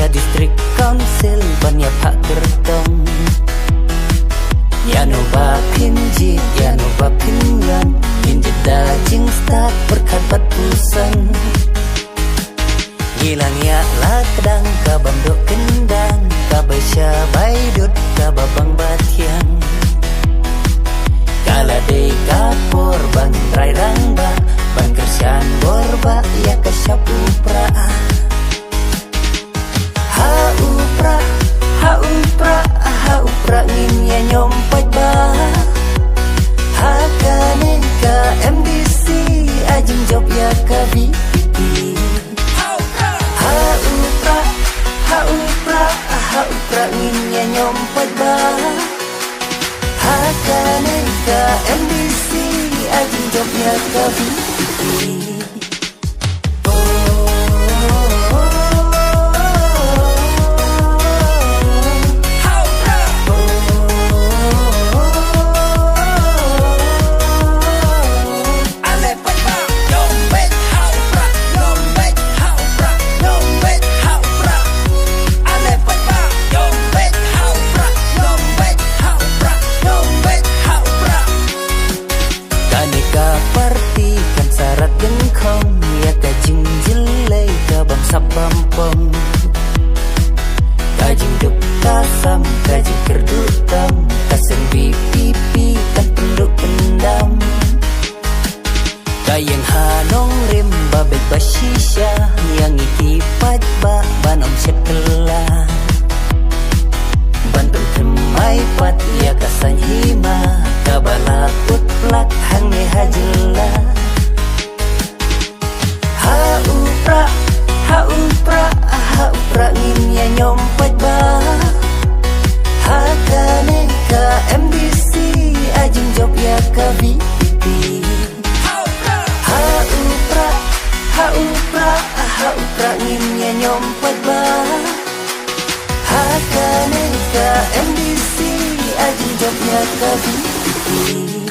Ka district council banyak hak gertong. Ya no ba pinjit, ya no ba pingan, pinjit dajing start berkat bat pusan. Gilang ya lakdang ka bandok kendang, ka baisya baidut ka babang batiang. Kala de kapor bang rai rangba, bang kersian borba ya ka syapu pra. Ha upra ngin ya nyompat ba. Hakane ka MDC ajeng job ya ka VP. Ha upra ngin ya nyompat ba. Hakane ka MDC ajeng job ya ka VP. Sabampong kajing duk kasam, kajing kerdutam, kasen pipi kan penduk pendam. Kayang hanong rim babek basisya, yang ikipat ba banom setela. Bantung temai pat ya kasan hima, kabalakut plak hange hajela. Ha upra ngin ya nyompat ba. Hakane ka MDC ajeng job ya ka VP. Ha upra ngin ya nyompat ba. Hakane ka MDC ajeng job ya ka VP.